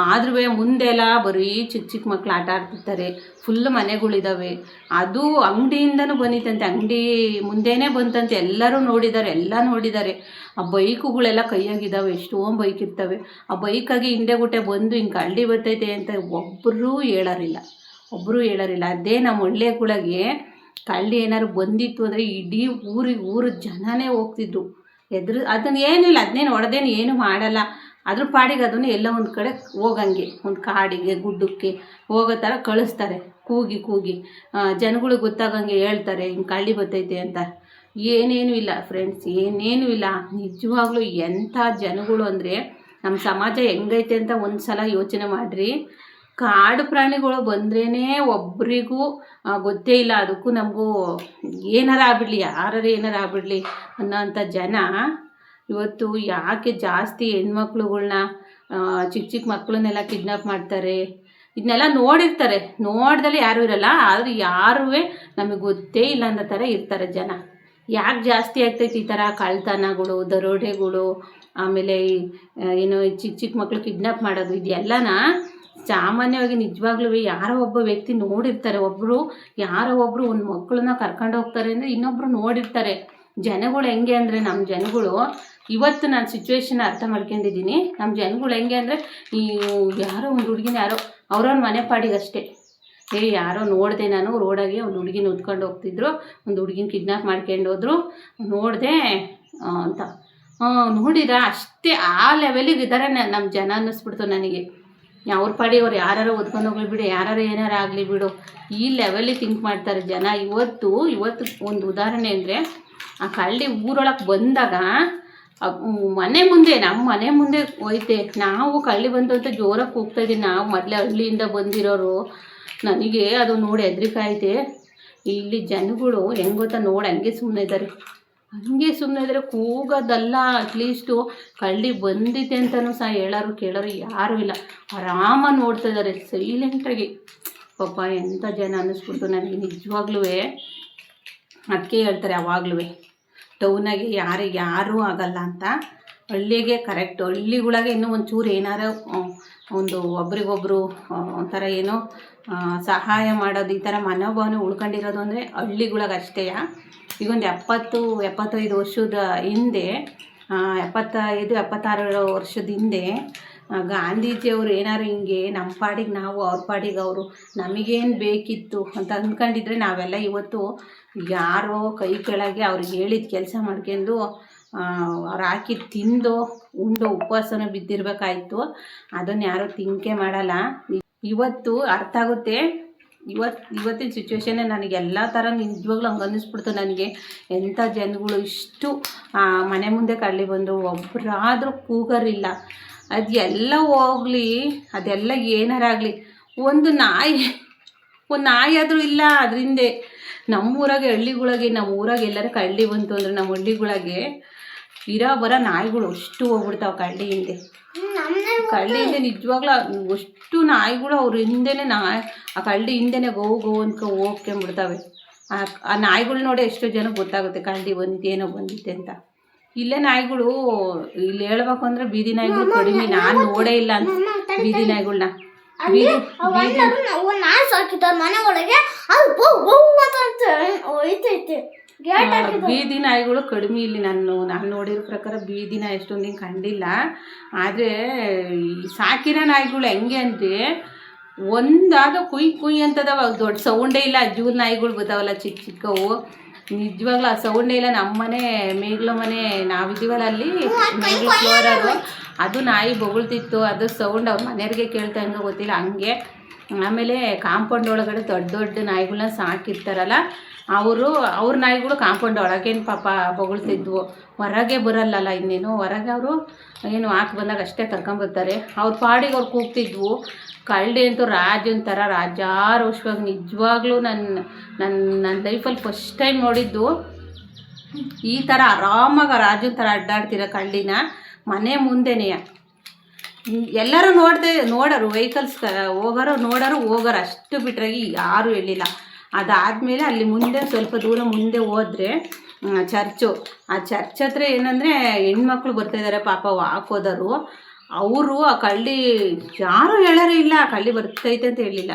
ಆದ್ರೂ ಮುಂದೆಲ್ಲ ಬರೀ ಚಿಕ್ಕ ಮಕ್ಳು ಆಟ ಆಡ್ತಿರ್ತಾರೆ. ಫುಲ್ ಮನೆಗಳಿದ್ದಾವೆ. ಅದು ಅಂಗಡಿಯಿಂದನೂ ಬಂದಿತ್ತಂತೆ, ಅಂಗಡಿ ಮುಂದೆನೇ ಬಂತಂತೆ. ಎಲ್ಲರೂ ನೋಡಿದ್ದಾರೆ. ಆ ಬೈಕುಗಳೆಲ್ಲ ಕೈಯಾಗಿದ್ದಾವೆ. ಎಷ್ಟೊಂದು ಬೈಕ್ ಇರ್ತವೆ. ಆ ಬೈಕಾಗಿ ಹಿಂದೆಗುಟ್ಟೆ ಬಂದು ಹಿಂಗೆ ಕಳ್ಳಿ ಬರ್ತೈತೆ ಅಂತ ಒಬ್ಬರೂ ಹೇಳೋರಿಲ್ಲ. ಅದೇ ನಮ್ಮ ಹಳ್ಳಿಗಳಿಗೆ ಕಳ್ಳಿ ಏನಾದ್ರು ಬಂದಿತ್ತು ಅಂದರೆ ಇಡೀ ಊರ ಜನನೇ ಹೋಗ್ತಿದ್ರು ಅದನ್ನ ಏನಿಲ್ಲ, ಅದನ್ನೇನು ಹೊಡೆದೇನು ಏನು ಮಾಡಲ್ಲ. ಅದ್ರ ಪಾಡಿಗೆ ಅದನ್ನು ಎಲ್ಲ ಒಂದು ಕಡೆ ಹೋಗಂಗೆ, ಒಂದು ಕಾಡಿಗೆ ಗುಡ್ಡಕ್ಕೆ ಹೋಗೋ ಥರ ಕಳಿಸ್ತಾರೆ. ಕೂಗಿ ಜನಗಳಿಗೆ ಗೊತ್ತಾಗಂಗೆ ಹೇಳ್ತಾರೆ ಹಿಂಗೆ ಕಳ್ಳಿ ಬರ್ತೈತೆ ಅಂತ. ಏನೇನೂ ಇಲ್ಲ ಫ್ರೆಂಡ್ಸ್, ಏನೇನೂ ಇಲ್ಲ. ನಿಜವಾಗ್ಲೂ ಎಂಥ ಜನಗಳು ಅಂದರೆ ನಮ್ಮ ಸಮಾಜ ಹೆಂಗೈತೆ ಅಂತ ಒಂದು ಸಲ ಯೋಚನೆ ಮಾಡಿರಿ. ಕಾಡು ಪ್ರಾಣಿಗಳು ಬಂದ್ರೇ ಒಬ್ರಿಗೂ ಗೊತ್ತೇ ಇಲ್ಲ. ಅದಕ್ಕೂ ನಮಗೂ ಏನಾರ ಆಗ್ಬಿಡಲಿ ಅನ್ನೋಂಥ ಜನ ಇವತ್ತು ಯಾಕೆ ಜಾಸ್ತಿ ಹೆಣ್ಮಕ್ಳುಗಳ್ನ ಚಿಕ್ಕ ಮಕ್ಕಳನ್ನೆಲ್ಲ ಕಿಡ್ನಾಪ್ ಮಾಡ್ತಾರೆ. ಇದನ್ನೆಲ್ಲ ನೋಡಿರ್ತಾರೆ, ನೋಡ್ದಲ್ಲಿ ಯಾರೂ ಇರಲ್ಲ. ಆದರೆ ಯಾರೂ ನಮಗೆ ಗೊತ್ತೇ ಇಲ್ಲ ಅನ್ನೋ ಥರ ಇರ್ತಾರೆ ಜನ. ಯಾಕೆ ಜಾಸ್ತಿ ಆಗ್ತೈತೆ ಈ ಥರ ಕಳ್ತನಗಳು, ದರೋಡೆಗಳು, ಆಮೇಲೆ ಏನು ಚಿಕ್ಕ ಚಿಕ್ಕ ಮಕ್ಕಳು ಕಿಡ್ನಾಪ್ ಮಾಡೋದು, ಇದೆಲ್ಲನ ಸಾಮಾನ್ಯವಾಗಿ ನಿಜವಾಗ್ಲೂ ಯಾರೋ ಒಬ್ಬ ವ್ಯಕ್ತಿ ನೋಡಿರ್ತಾರೆ. ಯಾರೋ ಒಬ್ಬರು ಒಂದು ಮಕ್ಕಳನ್ನ ಕರ್ಕೊಂಡು ಹೋಗ್ತಾರೆ ಅಂದರೆ ಇನ್ನೊಬ್ಬರು ನೋಡಿರ್ತಾರೆ. ಜನಗಳು ಹೆಂಗೆ ಅಂದರೆ, ನಮ್ಮ ಜನಗಳು ಇವತ್ತು ನಾನು ಸಿಚುವೇಶನ್ ಅರ್ಥ ಮಾಡ್ಕೊಂಡಿದ್ದೀನಿ. ನಮ್ಮ ಜನಗಳು ಹೆಂಗೆ ಅಂದರೆ, ಈ ಯಾರೋ ಒಂದು ಹುಡುಗಿನ ಯಾರೋ ಅವ್ರವ್ರ ಮನೆ ಪಾಡಿಗಷ್ಟೇ, ಯಾರೋ ನೋಡಿದೆ ನಾನು ರೋಡಾಗೆ ಒಂದು ಹುಡುಗಿನ ಉತ್ಕೊಂಡು ಹೋಗ್ತಿದ್ರು, ಒಂದು ಹುಡುಗಿನ ಕಿಡ್ನಾಪ್ ಮಾಡ್ಕೊಂಡು ಹೋದ್ರು, ನೋಡಿದೆ ಅಂತ ನೋಡಿರ ಅಷ್ಟೇ. ಆ ಲೆವೆಲಿಗೆ ಇದ್ದಾರೆ ನಮ್ಮ ಜನ ಅನ್ನಿಸ್ಬಿಡ್ತು ನನಗೆ. ಅವ್ರ ಪಾಡಿ ಅವ್ರು ಯಾರು ಓದ್ಕೊಂಡು ಹೋಗ್ಲಿ ಬಿಡು, ಯಾರು ಏನಾರು ಆಗಲಿ ಬಿಡು, ಈ ಲೆವೆಲಿಗೆ ಥಿಂಕ್ ಮಾಡ್ತಾರೆ ಜನ. ಇವತ್ತು ಒಂದು ಉದಾಹರಣೆ ಅಂದರೆ, ಆ ಕಳ್ಳಿ ಊರೊಳಗೆ ಬಂದಾಗ ಮನೆ ಮುಂದೆ, ನಮ್ಮ ಮನೆ ಮುಂದೆ ಹೋಯ್ತೆ. ನಾವು ಕಳ್ಳಿ ಬಂತು ಅಂತ ಜೋರಾಗಿ ಕೂಗ್ತಾಯಿದ್ದೀನಿ. ನಾವು ಮೊದಲೇ ಹಳ್ಳಿಯಿಂದ ಬಂದಿರೋರು, ನನಗೆ ಅದು ನೋಡಿ ಹೆದ್ರಿಕಾಯ್ತೆ. ಇಲ್ಲಿ ಜನಗಳು ಹೆಂಗೆ ಗೊತ್ತಾ, ನೋಡಿ ಹಂಗೆ ಸುಮ್ಮನೆ ಇದ್ದಾರೆ, ಕೂಗೋದಲ್ಲ. ಅಟ್ಲೀಸ್ಟು ಕಳ್ಳಿ ಬಂದಿದೆ ಅಂತಲೂ ಸಹ ಕೇಳೋರು ಯಾರೂ ಇಲ್ಲ. ಆರಾಮಾಗಿ ನೋಡ್ತಾ ಇದ್ದಾರೆ ಸೈಲೆಂಟಾಗಿ. ಪಾಪ ಎಂಥ ಜನ ಅನ್ನಿಸ್ಬಿಡ್ತು ನನಗೆ ನಿಜವಾಗ್ಲೂ. ಅದಕ್ಕೆ ಹೇಳ್ತಾರೆ ಯಾವಾಗಲೂ ಟೌನಾಗೆ ಯಾರೂ ಆಗಲ್ಲ ಅಂತ. ಹಳ್ಳಿಗೆ ಕರೆಕ್ಟ್, ಹಳ್ಳಿಗಳಿಗೆ ಇನ್ನೂ ಒಂಚೂರು ಏನಾರು ಒಂದು ಒಬ್ರಿಗೊಬ್ಬರು ಒಂಥರ ಏನೋ ಸಹಾಯ ಮಾಡೋದು, ಈ ಥರ ಮನೋಭಾವನೆ ಉಳ್ಕೊಂಡಿರೋದು ಅಂದರೆ ಹಳ್ಳಿಗಳಿಗೆ ಅಷ್ಟೇ. ಈಗೊಂದು 70-75 ವರ್ಷದ ಹಿಂದೆ, 75-76 ವರ್ಷದ ಹಿಂದೆ ಗಾಂಧೀಜಿಯವರು ಏನಾರು ಹಿಂಗೆ ನಮ್ಮ ಪಾಡಿಗೆ ನಾವು ಅವ್ರ ಪಾಡಿಗೆ ಅವರು ನಮಗೇನು ಬೇಕಿತ್ತು ಅಂತ ಅಂದ್ಕೊಂಡಿದ್ರೆ ನಾವೆಲ್ಲ ಇವತ್ತು ಯಾರೋ ಕೈ ಕೆಳಗೆ ಅವ್ರಿಗೆ ಹೇಳಿದ ಕೆಲಸ ಮಾಡ್ಕೊಂಡು ಅವ್ರು ಹಾಕಿ ತಿಂದು ಉಂಡು ಉಪವಾಸನ ಬಿದ್ದಿರಬೇಕಾಯ್ತು. ಅದನ್ನು ಯಾರೂ ತಿಂಕೆ ಮಾಡಲ್ಲ. ಇವತ್ತು ಅರ್ಥ ಆಗುತ್ತೆ. ಇವತ್ತಿನ ಸಿಚುವೇಶನ್ನೇ ನನಗೆ ಎಲ್ಲ ಥರ ನಿಜವಾಗ್ಲೂ ಹಂಗೆ ಅನ್ನಿಸ್ಬಿಡ್ತು ನನಗೆ. ಎಂಥ ಜನಗಳು ಇಷ್ಟು ಮನೆ ಮುಂದೆ ಕಳ್ಳಿ ಬಂದು ಒಬ್ಬರಾದರೂ ಕೂಗರಿಲ್ಲ. ಅದೆಲ್ಲ ಹೋಗಲಿ, ಅದೆಲ್ಲ ಏನಾರಾಗಲಿ, ಒಂದು ನಾಯಿ ಆದರೂ ಇಲ್ಲ ಅದರಿಂದ. ನಮ್ಮೂರಾಗೆ ಹಳ್ಳಿಗಳಿಗೆ, ನಮ್ಮ ಊರಾಗೆ ಎಲ್ಲರೂ ಕಳ್ಳಿ ಬಂತು ಅಂದರೆ ನಮ್ಮ ಹಳ್ಳಿಗಳಿಗೆ ಬರೋ ನಾಯಿಗಳು ಅಷ್ಟು ಹೋಗ್ಬಿಡ್ತಾವೆ ಕಳ್ಳಿಯಿಂದ ನಿಜವಾಗ್ಲೂ ಅಷ್ಟು ನಾಯಿಗಳು ಅವ್ರ ಹಿಂದೆನೇ ಆ ಕಳ್ಳಿ ಹಿಂದೆನೇ ಗೋ ಅಂತ ಹೋಗ್ಕೊಂಬಿಡ್ತಾವೆ. ಆ ನಾಯಿಗಳು ನೋಡಿ ಎಷ್ಟೋ ಜನಕ್ಕೆ ಗೊತ್ತಾಗುತ್ತೆ ಕಳ್ಳಿ ಬಂದಿದ್ದೇನೋ ಬಂದಿದ್ದೆ ಅಂತ. ಇಲ್ಲೇ ನಾಯಿಗಳು ಇಲ್ಲಿ ಹೇಳ್ಬೇಕು ಅಂದರೆ ಬೀದಿ ನಾಯಿಗಳು ಕಡಿಮೆ. ನಾನು ನೋಡೇ ಇಲ್ಲ ಅಂತ ಬೀದಿ ನಾಯಿಗಳನ್ನ. ಬೀದಿ ನಾಯಿಗಳು ಕಡಿಮೆ ಇಲ್ಲಿ. ನಾನು ನೋಡಿರೋ ಪ್ರಕಾರ ಬೀದಿ ನಾಯಿ ಎಷ್ಟೊಂದು ಹಿಂಗೆ ಕಂಡಿಲ್ಲ. ಆದರೆ ಸಾಕಿರೋ ನಾಯಿಗಳು ಹೆಂಗೆ ಅಂದರೆ, ಒಂದಾದ ಕುಯ್ ಅಂತದವ, ದೊಡ್ಡ ಸೌಂಡೇ ಇಲ್ಲ. ಜೂರ್ ನಾಯಿಗಳು ಬರ್ತಾವಲ್ಲ ಚಿಕ್ಕ ಚಿಕ್ಕವು, ನಿಜವಾಗ್ಲೂ ಆ ಸೌಂಡೇ ಇಲ್ಲ. ನಮ್ಮನೆ ಮೇಗ್ಲ ಮನೆ ನಾವಿದ್ದೀವಲ್ಲ, ಅಲ್ಲಿ ಮೇಗ್ಲ ಫ್ಲೋರರು, ಅದು ನಾಯಿ ಬೊಗಳ್ತಿತ್ತು. ಅದು ಸೌಂಡ್ ಅವ್ರ ಮನೆಯವ್ರಿಗೆ ಕೇಳ್ತಾ ಹಂಗೆ ಗೊತ್ತಿಲ್ಲ ಹಂಗೆ. ಆಮೇಲೆ ಕಾಂಪೌಂಡ್ ಒಳಗಡೆ ದೊಡ್ಡ ನಾಯಿಗಳನ್ನ ಸಾಕಿರ್ತಾರಲ್ಲ, ಅವ್ರ ನಾಯಿಗಳು ಕಾಂಪೌಂಡ್ ಒಳಗೇನು ಪಾಪ ಬೊಗಳ್ತಿದ್ವು. ಹೊರಗೆ ಬರಲ್ಲಲ್ಲ, ಇನ್ನೇನು ಹೊರಗೆ ಅವರು ಏನು ಹಾಕಿ ಬಂದಾಗ ಅಷ್ಟೇ ಕರ್ಕೊಂಬರ್ತಾರೆ. ಅವ್ರ ಪಾಡಿಗೆ ಅವ್ರು ಕೂಗ್ತಿದ್ವು. ಕಳ್ಳಿ ಅಂತೂ ರಾಜನ ಥರ ರಾಜಾರೋಷವಾಗಿ ನಿಜವಾಗ್ಲೂ ನನ್ನ ಲೈಫಲ್ಲಿ ಫಸ್ಟ್ ಟೈಮ್ ನೋಡಿದ್ದು ಈ ಥರ ಆರಾಮಾಗಿ ರಾಜನ ಥರ ಅಡ್ಡಾಡ್ತಿರೋ ಕಳ್ಳಿನ ಮನೆ ಮುಂದೆನೇ. ಎಲ್ಲರೂ ನೋಡೋರು, ವೆಹಿಕಲ್ಸ್ ಹೋಗೋರು ಅಷ್ಟು ಬಿಟ್ರಾಗಿ ಯಾರೂ ಹೇಳಿಲ್ಲ. ಅದಾದಮೇಲೆ ಅಲ್ಲಿ ಮುಂದೆ ಸ್ವಲ್ಪ ದೂರ ಮುಂದೆ ಹೋದರೆ ಚರ್ಚು. ಆ ಚರ್ಚ್ ಹತ್ರ ಏನಂದರೆ ಹೆಣ್ಮಕ್ಳು ಬರ್ತಾಯಿದ್ದಾರೆ ಪಾಪ ಹಾಕೋದರು. ಅವರು ಆ ಕಳ್ಳಿ ಯಾರೂ ಹೇಳೋರೇ ಇಲ್ಲ, ಕಳ್ಳಿ ಬರ್ತೈತೆ ಅಂತ ಹೇಳಿಲ್ಲ.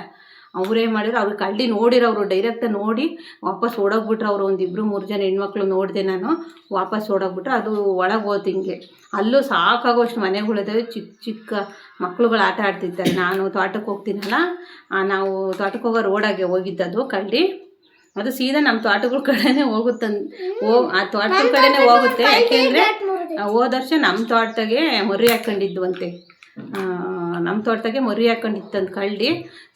ಅವರೇ ಮಾಡಿದ್ರು. ಅವ್ರಿಗೆ ಕಳ್ಳಿ ನೋಡಿರೋರು ಡೈರೆಕ್ಟಾಗಿ ನೋಡಿ ವಾಪಸ್ ಓಡೋಗ್ಬಿಟ್ರು. ಅವರು 1-2-3 ಜನ ಹೆಣ್ಮಕ್ಳು ನೋಡಿದೆ ನಾನು. ವಾಪಸ್ ಓಡೋಗ್ಬಿಟ್ರು. ಅದು ಒಳಗೆ ಹೋಯ್ತು ಹಿಂಗೆ. ಅಲ್ಲೂ ಸಾಕಾಗೋಷ್ಟು ಮನೆಗಳಿದ್ದಾವೆ, ಚಿಕ್ಕ ಚಿಕ್ಕ ಮಕ್ಳುಗಳು ಆಟ ಆಡ್ತಿರ್ತಾರೆ. ನಾನು ತೋಟಕ್ಕೆ ಹೋಗ್ತೀನಲ್ಲ, ನಾವು ತೋಟಕ್ಕೆ ಹೋಗೋ ರೋಡಾಗೆ ಹೋಗಿದ್ದದು ಕಳ್ಳಿ. ಅದು ಸೀದಾ ನಮ್ಮ ತೋಟಗಳ ಕಡೆನೇ ಹೋಗುತ್ತೆ. ಆ ತೋಟದ ಕಡೆನೇ ಹೋಗುತ್ತೆ. ಯಾಕೆಂದರೆ ಹೋದ ವರ್ಷ ನಮ್ಮ ತೋಟದಾಗೆ ಮರಿ ಹಾಕ್ಕೊಂಡಿದ್ವಂತೆ. ನಮ್ಮ ತೋಟದಾಗೆ ಮರಿ ಹಾಕ್ಕೊಂಡಿತ್ತಂತ ಕಳ್ಳಿ.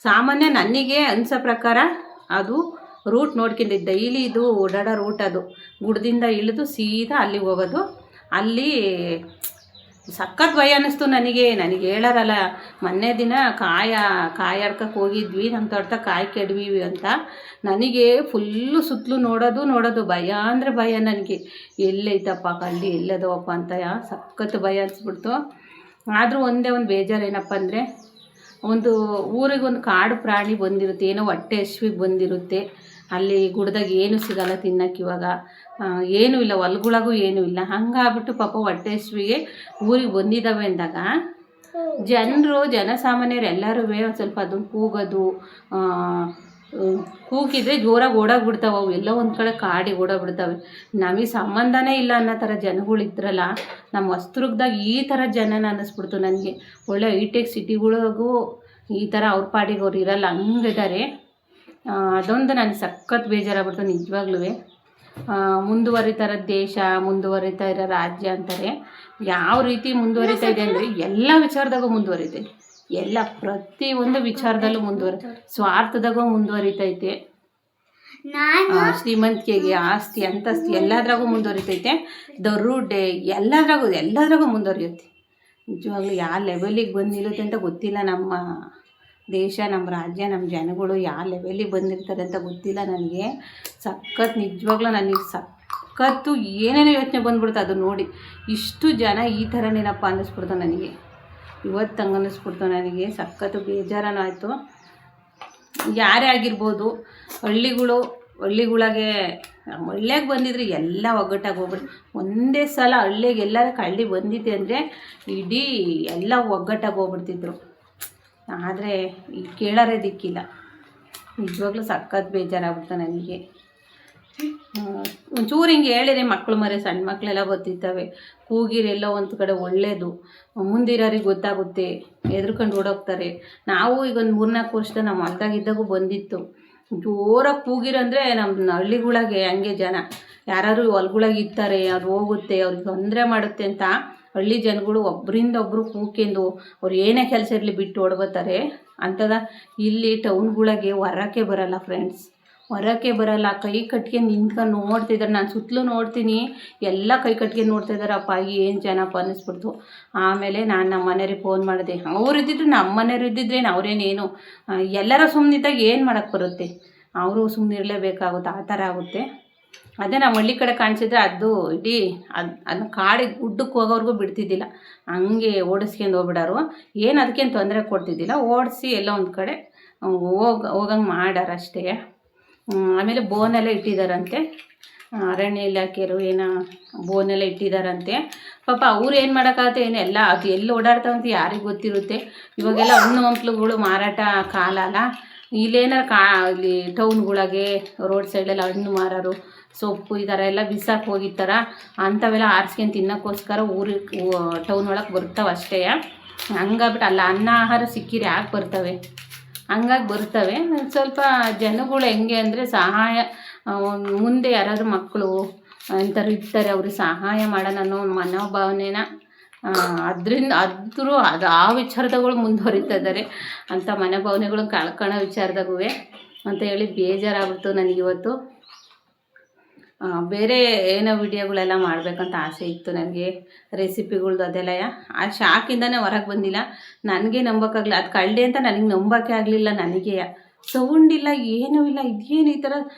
ಸಾಮಾನ್ಯ ನನಗೆ ಅನಿಸೋ ಪ್ರಕಾರ ಅದು ರೂಟ್ ನೋಡ್ಕೊಂಡಿದ್ದು. ಡೈಲಿ ಇದು ಓಡಾಡೋ ರೂಟ್ ಅದು. ಗುಡ್ದಿಂದ ಇಳಿದು ಸೀದಾ ಅಲ್ಲಿಗೆ ಹೋಗೋದು. ಅಲ್ಲಿ ಸಖತ್ ಭಯ ಅನ್ನಿಸ್ತು ನನಗೆ ಹೇಳೋರಲ್ಲ. ಮೊನ್ನೆ ದಿನ ಕಾಯಿ ಹರ್ಕಕ್ಕೆ ಹೋಗಿದ್ವಿ, ನಮ್ಮ ತೋಟದಾಗ ಕಾಯಿ ಕೆಡವಿ ಅಂತ. ನನಗೆ ಫುಲ್ಲು ಸುತ್ತಲೂ ನೋಡೋದು ಭಯ ಅಂದರೆ ಭಯ ನನಗೆ. ಎಲ್ಲೈತಪ್ಪ ಕಳ್ಳಿ, ಎಲ್ಲದವಪ್ಪ ಅಂತ ಸಖತ್ ಭಯ ಅನಿಸ್ಬಿಡ್ತು. ಆದರೂ ಒಂದೇ ಒಂದು ಬೇಜಾರು ಏನಪ್ಪ ಅಂದರೆ, ಒಂದು ಊರಿಗೆ ಒಂದು ಕಾಡು ಪ್ರಾಣಿ ಬಂದಿರುತ್ತೆ, ಏನೋ ಹೊಟ್ಟೆ ಹಶ್ವಿಗೆ ಬಂದಿರುತ್ತೆ. ಅಲ್ಲಿ ಗುಡ್ದಾಗ ಏನು ಸಿಗಲ್ಲ ತಿನ್ನಕ್ಕೆ ಇವಾಗ, ಏನೂ ಇಲ್ಲ, ಹೊಲ್ಗೊಳಗೂ ಏನೂ ಇಲ್ಲ. ಹಂಗಾಗ್ಬಿಟ್ಟು ಪಾಪ ಹೊಟ್ಟೆ ಹಶ್ವಿಗೆ ಊರಿಗೆ ಬಂದಿದ್ದಾವೆ ಅಂದಾಗ ಜನಸಾಮಾನ್ಯರು ಎಲ್ಲರೂ ಒಂದು ಸ್ವಲ್ಪ ಅದನ್ನು ಕೂಗೋದು, ಕೂಗಿದ್ರೆ ಜೋರಾಗಿ ಓಡೋಗ್ಬಿಡ್ತಾವೆ ಅವು, ಎಲ್ಲೋ ಒಂದು ಕಡೆ ಕಾಡಿಗೆ ಓಡೋಗ್ಬಿಡ್ತವೆ. ನಮಗೆ ಸಂಬಂಧನೇ ಇಲ್ಲ ಅನ್ನೋ ಥರ ಜನಗಳಿದ್ರಲ್ಲ ನಮ್ಮ ಹೊಸದುರ್ಗದಾಗ. ಈ ಥರ ಜನನ ಅನ್ನಿಸ್ಬಿಡ್ತು ನನಗೆ. ಒಳ್ಳೆ ಹೈಟೆಕ್ ಸಿಟಿಗಳಿಗೂ ಈ ಥರ ಅವ್ರ ಪಾಡಿಗೆ ಅವ್ರು ಇರಲ್ಲ, ಹಂಗಿದ್ದಾರೆ. ಅದೊಂದು ನನಗೆ ಸಖತ್ ಬೇಜಾರಾಗ್ಬಿಡ್ತು ನಿಜವಾಗ್ಲೂ. ಮುಂದುವರಿತಾ ಇರೋ ದೇಶ, ಮುಂದುವರಿತಾ ಇರೋ ರಾಜ್ಯ ಅಂತಾರೆ. ಯಾವ ರೀತಿ ಮುಂದುವರಿತಾ ಇದೆ ಅಂದರೆ ಎಲ್ಲ ವಿಚಾರದಾಗೂ ಮುಂದುವರಿತೈತೆ, ಎಲ್ಲ ಪ್ರತಿಯೊಂದು ವಿಚಾರದಲ್ಲೂ ಸ್ವಾರ್ಥದಾಗೂ ಮುಂದುವರಿತೈತೆ. ಶ್ರೀಮಂತಿಕೆಗೆ, ಆಸ್ತಿ ಅಂತಸ್ತಿ ಎಲ್ಲದ್ರಾಗೂ ಮುಂದುವರಿತೈತೆ. ದರೋಡೆ ಎಲ್ಲದ್ರಾಗೂ ಮುಂದುವರಿಯುತ್ತೆ. ನಿಜವಾಗ್ಲೂ ಯಾವ ಲೆವೆಲಿಗೆ ಬಂದಿರುತ್ತೆ ಅಂತ ಗೊತ್ತಿಲ್ಲ. ನಮ್ಮ ದೇಶ, ನಮ್ಮ ರಾಜ್ಯ, ನಮ್ಮ ಜನಗಳು ಯಾವ ಲೆವೆಲಿಗೆ ಬಂದಿರ್ತಾರೆ ಅಂತ ಗೊತ್ತಿಲ್ಲ ನನಗೆ. ನಿಜವಾಗ್ಲೂ ನನಗೆ ಸಖತ್ತು ಏನೇನೋ ಯೋಚನೆ ಬಂದ್ಬಿಡ್ತು ಅದು ನೋಡಿ. ಇಷ್ಟು ಜನ ಈ ಥರನೇನಪ್ಪ ಅನ್ನಿಸ್ಬಿಡ್ತು ನನಗೆ. ಇವತ್ತು ಹಂಗೆ ಅನ್ನಿಸ್ಬಿಡ್ತು ನನಗೆ. ಸಖತ್ತು ಬೇಜಾರನೂ ಆಯಿತು. ಯಾರೇ ಆಗಿರ್ಬೋದು, ಹಳ್ಳಿಗಳಿಗೆ ಬಂದಿದ್ರೆ ಎಲ್ಲ ಒಗ್ಗಟ್ಟಾಗಿ ಹೋಗ್ಬಿಟ್ಟು ಒಂದೇ ಸಲ ಹಳ್ಳಿಗೆ ಎಲ್ಲರ ಕಳ್ಳಿ ಬಂದಿದ್ದೆ ಅಂದರೆ ಇಡೀ ಎಲ್ಲ ಒಗ್ಗಟ್ಟಾಗಿ ಹೋಗ್ಬಿಡ್ತಿದ್ರು. ಆದರೆ ಈಗ ಕೇಳೋರೇ ದಿಕ್ಕಿಲ್ಲ. ನಿಜವಾಗ್ಲೂ ಸಖತ್ ಬೇಜಾರಾಗ್ಬಿಡ್ತು ನನಗೆ. ಒಂಚೂರು ಹಿಂಗೆ ಹೇಳಿರಿ, ಮಕ್ಕಳು ಮರಿ ಸಣ್ಣ ಮಕ್ಕಳೆಲ್ಲ ಗೊತ್ತಿರ್ತವೆ, ಕೂಗಿರೆಲ್ಲೋ ಒಂದು ಕಡೆ ಒಳ್ಳೆಯದು. ಮುಂದಿರೋರಿಗೆ ಗೊತ್ತಾಗುತ್ತೆ, ಹೆದ್ರ್ಕೊಂಡು ಓಡೋಗ್ತಾರೆ. ನಾವು ಈಗ ಒಂದು 3-4 ವರ್ಷದ ನಮ್ಮ ಹೊಲ್ದಾಗಿದ್ದಾಗೂ ಬಂದಿತ್ತು. ಜೋರಾಗಿ ಕೂಗಿರಂದರೆ ನಮ್ಮ ಹಳ್ಳಿಗಳಿಗೆ ಹಂಗೆ ಜನ ಯಾರು ಹೊಲ್ಗೊಳಗೆ ಇರ್ತಾರೆ, ಅದು ಹೋಗುತ್ತೆ, ಅವ್ರಿಗೆ ತೊಂದರೆ ಮಾಡುತ್ತೆ ಅಂತ ಹಳ್ಳಿ ಜನಗಳು ಒಬ್ಬರಿಂದ ಒಬ್ಬರು ಕೂಕೆಂದು ಅವ್ರು ಏನೇ ಕೆಲಸ ಇರಲಿ ಬಿಟ್ಟು ಓಡ್ಬೋತಾರೆ ಅಂತದ. ಇಲ್ಲಿ ಟೌನ್ಗಳಿಗೆ ಹೊರಕ್ಕೆ ಬರಲ್ಲ ಫ್ರೆಂಡ್ಸ್, ಹೊರಕ್ಕೆ ಬರಲ್ಲ. ಕೈ ಕಟ್ಕೊಂಡು ನಿಂತ್ಕೊಂಡು ನೋಡ್ತಿದ್ದಾರೆ. ನಾನು ಸುತ್ತಲೂ ನೋಡ್ತೀನಿ, ಎಲ್ಲ ಕೈ ಕಟ್ಕೊಂಡು ನೋಡ್ತಾಯಿದ್ದಾರಪ್ಪ. ಏನು ಜನಪ್ಪ ಅನ್ನಿಸ್ಬಿಡ್ತು. ಆಮೇಲೆ ನಾನು ನಮ್ಮ ಮನೆಯವ್ರಿಗೆ ಫೋನ್ ಮಾಡಿದೆ. ಅವ್ರು ಇದ್ದಿದ್ರು, ನಮ್ಮ ಮನೆಯವ್ರು ಇದ್ದಿದ್ರೇನು ಅವ್ರೇನೇನು ಎಲ್ಲರ ಸುಮ್ಮನಿದ್ದಾಗ ಏನು ಮಾಡೋಕ್ಕೆ ಬರುತ್ತೆ, ಅವರು ಸುಮ್ಮನೆ ಇರಲೇಬೇಕಾಗುತ್ತೆ, ಆ ಥರ ಆಗುತ್ತೆ. ಅದೇ ನಾವು ಹಳ್ಳಿ ಕಡೆ ಕಾಣಿಸಿದ್ರೆ ಅದು ಇಡೀ ಅದನ್ನ ಕಾಡಿಗೆ ಗುಡ್ಡಕ್ಕೆ ಹೋಗೋವ್ರಿಗೂ ಬಿಡ್ತಿದ್ದಿಲ್ಲ, ಹಂಗೆ ಓಡಿಸ್ಕೊಂಡು ಹೋಗ್ಬಿಡೋರು. ಏನು ಅದಕ್ಕೇನು ತೊಂದರೆ ಕೊಡ್ತಿದ್ದಿಲ್ಲ, ಓಡಿಸಿ ಎಲ್ಲ ಒಂದು ಕಡೆ ಹೋಗಂಗೆ ಮಾಡ್ಯಾರ ಅಷ್ಟೇ. ಆಮೇಲೆ ಬೋನೆಲ್ಲ ಇಟ್ಟಿದ್ದಾರಂತೆ, ಅರಣ್ಯ ಇಲಾಖೆಯರು ಏನೋ ಬೋನೆಲ್ಲ ಇಟ್ಟಿದ್ದಾರಂತೆ. ಪಾಪ ಅವ್ರು ಏನು ಮಾಡೋಕ್ಕಾಗುತ್ತೆ, ಏನು ಎಲ್ಲ ಅದು ಎಲ್ಲಿ ಓಡಾಡ್ತಾವಂತ ಯಾರಿಗೆ ಗೊತ್ತಿರುತ್ತೆ. ಇವಾಗೆಲ್ಲ ಹಣ್ಣು ಹಂಪ್ಲುಗಳು ಮಾರಾಟ ಕಾಲ ಅಲ್ಲ. ಇಲ್ಲೇನಾರು ಇಲ್ಲಿ ಟೌನ್ಗಳಿಗೆ ರೋಡ್ ಸೈಡೆಲ್ಲ ಹಣ್ಣು ಮಾರೋರು, ಸೊಪ್ಪು ಈ ಥರ ಎಲ್ಲ ಬಿಸಾಕಿ ಹೋಗಿರ್ತಾರ, ಅಂಥವೆಲ್ಲ ಆರಿಸ್ಕೊಂಡು ತಿನ್ನೋಕ್ಕೋಸ್ಕರ ಊರಿಗೆ ಟೌನ್ ಒಳಗೆ ಬರ್ತಾವೆ ಅಷ್ಟೇ. ಹಂಗಾಗ್ಬಿಟ್ಟು ಅಲ್ಲ ಅನ್ನ ಆಹಾರ ಸಿಕ್ಕಿರಿ ಯಾಕೆ ಬರ್ತವೆ, ಹಂಗಾಗಿ ಬರ್ತವೆ. ಸ್ವಲ್ಪ ಜನಗಳು ಹೆಂಗೆ ಅಂದರೆ ಸಹಾಯ, ಮುಂದೆ ಯಾರಾದರೂ ಮಕ್ಕಳು ಅಂಥವ್ರು ಇರ್ತಾರೆ, ಅವ್ರಿಗೆ ಸಹಾಯ ಮಾಡೋಣ ಅನ್ನೋ ಮನೋಭಾವನೆನ ಅದು ಆ ವಿಚಾರದಗಳು ಮುಂದುವರಿತಾ ಇದ್ದಾರೆ ಅಂಥ ಮನೋಭಾವನೆಗಳು ಕಳ್ಕೊಳ್ಳೋ ವಿಚಾರದಾಗೂ ಅಂತ ಹೇಳಿ ಬೇಜಾರಾಗ್ಬಿಡ್ತು ನನಗಿವತ್ತು. ಬೇರೆ ಏನೋ ವಿಡಿಯೋಗಳೆಲ್ಲ ಮಾಡಬೇಕಂತ ಆಸೆ ಇತ್ತು ನನಗೆ, ರೆಸಿಪಿಗಳ್ದು ಅದೆಲ್ಲ. ಆ ಶಾಕಿಂದನೇ ಹೊರಗೆ ಬಂದಿಲ್ಲ. ನನಗೆ ನಂಬೋಕ್ಕಾಗಲಿಲ್ಲ, ಅದು ಕಳ್ಳಿ ಅಂತ ನನಗೆ ನಂಬೋಕ್ಕೆ ಆಗಲಿಲ್ಲ. ನನಗೆ ಸೌಂಡ್ ಇಲ್ಲ, ಏನೂ ಇಲ್ಲ, ಇದೇನು ಈ ಥರ